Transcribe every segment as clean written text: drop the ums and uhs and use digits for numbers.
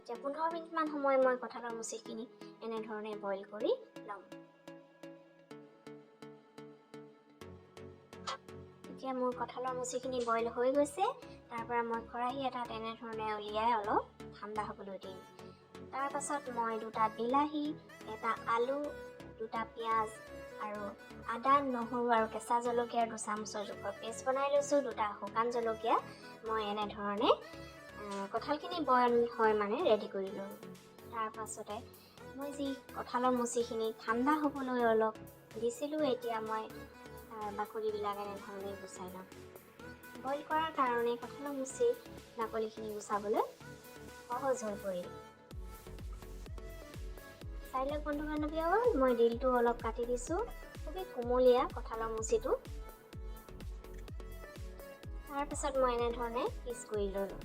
এতিয়া 15 মিনিটমান সময় মই কঁঠালৰ মুচিখিনি এনেধৰণে বইল কৰি ল'ম। এতিয়া মোৰ কঁঠালৰ মুচিখিনি বইল হৈ গৈছে। তাৰ পৰা মই খৰাহী এটাত এনেধৰণে উলিয়াই অলপ ঠাণ্ডা হ'বলৈ দিম। তাৰ পাছত মই 2টা বিলাহী, এটা আলু, 2টা পিঁয়াজ আৰু আদা, নহৰু আৰু কেঁচা জলকীয়াৰ 2 চামুচৰ জোখৰ পেষ্ট বনাই লৈছোঁ। 2টা শুকান জলকীয়া মই এনেধৰণে কঁঠালখিনি বইল হয় মানে ৰেডি কৰি লওঁ। তাৰ পাছতে মই যি কঁঠালৰ মুচিখিনি ঠাণ্ডা হ'বলৈ অলপ দিছিলোঁ, এতিয়া মই বাকলিবিলাক এনেধৰণে গুচাই ল'ম। বইল কৰাৰ কাৰণে কঁঠালৰ মুচি বাকলিখিনি গুচাবলৈ সহজ হৈ পৰিল। চাই লওক বন্ধু বান্ধৱীসকল, মই দিলটো অলপ কাটি দিছোঁ। খুবেই কোমলীয়া কঁঠালৰ মুচিটো। তাৰপিছত মই এনেধৰণে পিচ কৰি ল'লোঁ।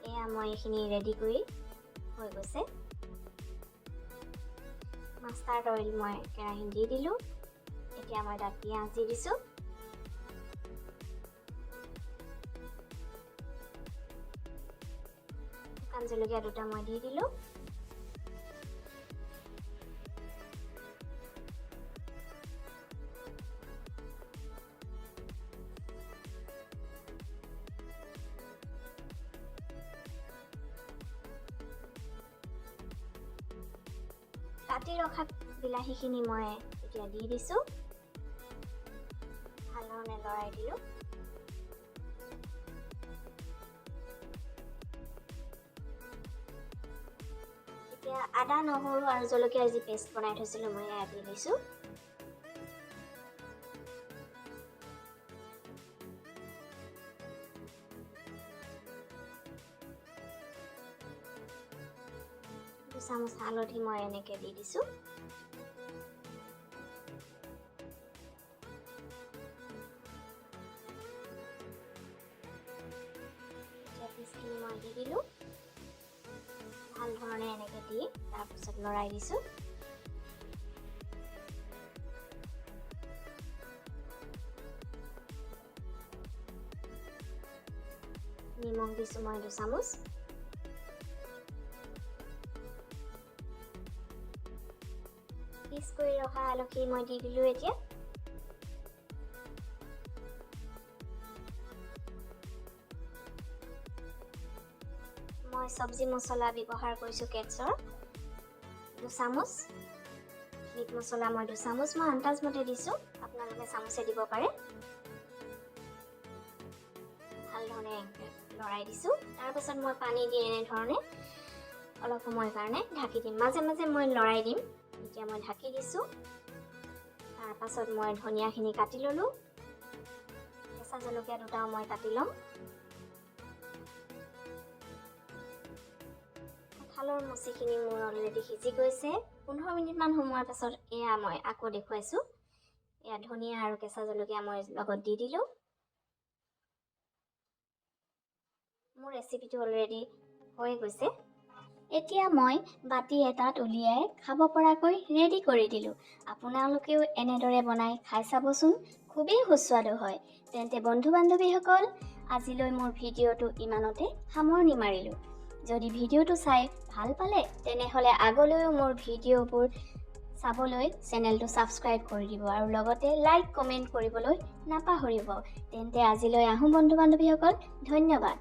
এয়া মই এইখিনি ৰেডি কৰি হৈ গৈছে। মাষ্টাৰ্ড অইল মই কেৰাহীত দি দিলোঁ। এতিয়া মই তাত পিঁয়াজ দি দিছোঁ। শুকান জলকীয়া 2টা মই দি দিলোঁ। কাটি ৰখা বিলাহীখিনি মই এতিয়া দি দিছোঁ। ভালধৰণে লৰাই দিলোঁ। এতিয়া আদা, নহৰু আৰু জলকীয়াৰ যি পেষ্ট বনাই থৈছিলোঁ মই এয়া দি দিছোঁ। চামুচ হালধি মই এনেকৈ দি দিছোঁ। পিচখিনি মই দি দিলোঁ। ভালধৰণে এনেকৈ দি তাৰপিছত লৰাই দিছোঁ। নিমখ দিছোঁ মই 2 চামুচ। পিচ কৰি ৰখা আলুখিনি মই দি দিলোঁ। এতিয়া মই চব্জি মছলা ব্যৱহাৰ কৰিছোঁ কেটছৰ 2 চামুচ। মিট মছলা মই 2 চামুচ, মই আন্দাজমতে দিছোঁ, আপোনালোকে চামুচে দিব পাৰে। ভালধৰণে লৰাই দিছোঁ। তাৰপাছত মই পানী দি এনেধৰণে অলপ সময়ৰ কাৰণে ঢাকি দিম। মাজে মাজে মই লৰাই দিম। এতিয়া মই ঢাকি দিছোঁ। তাৰপাছত মই ধনিয়াখিনি কাটি ল'লোঁ। কেঁচা জলকীয়া 2টাও মই কাটি ল'ম। কঁঠালৰ মুচিখিনি মোৰ অলৰেডি সিজি গৈছে। 15 মিনিটমান সময়ৰ পাছত এয়া মই আকৌ দেখুৱাইছোঁ। এয়া ধনিয়া আৰু কেঁচা জলকীয়া মই লগত দি দিলোঁ। মোৰ ৰেচিপিটো অলৰেডি হৈ গৈছে। এতিয়া মই বাতি এটাত উলিয়াই খাব পৰাকৈ ৰেডি কৰি দিলোঁ। আপোনালোকেও এনেদৰে বনাই খাই চাবচোন, খুবেই সুস্বাদু হয়। তেন্তে বন্ধু বান্ধৱীসকল, আজিলৈ মোৰ ভিডিঅ'টো ইমানতে সামৰণি মাৰিলোঁ। যদি ভিডিঅ'টো চাই ভাল পালে তেনেহ'লে আগলৈও মোৰ ভিডিঅ'বোৰ চাবলৈ চেনেলটো ছাবস্ক্ৰাইব কৰি দিব আৰু লগতে লাইক কমেণ্ট কৰিবলৈ নাপাহৰিব। তেন্তে আজিলৈ আহোঁ বন্ধু বান্ধৱীসকল, ধন্যবাদ।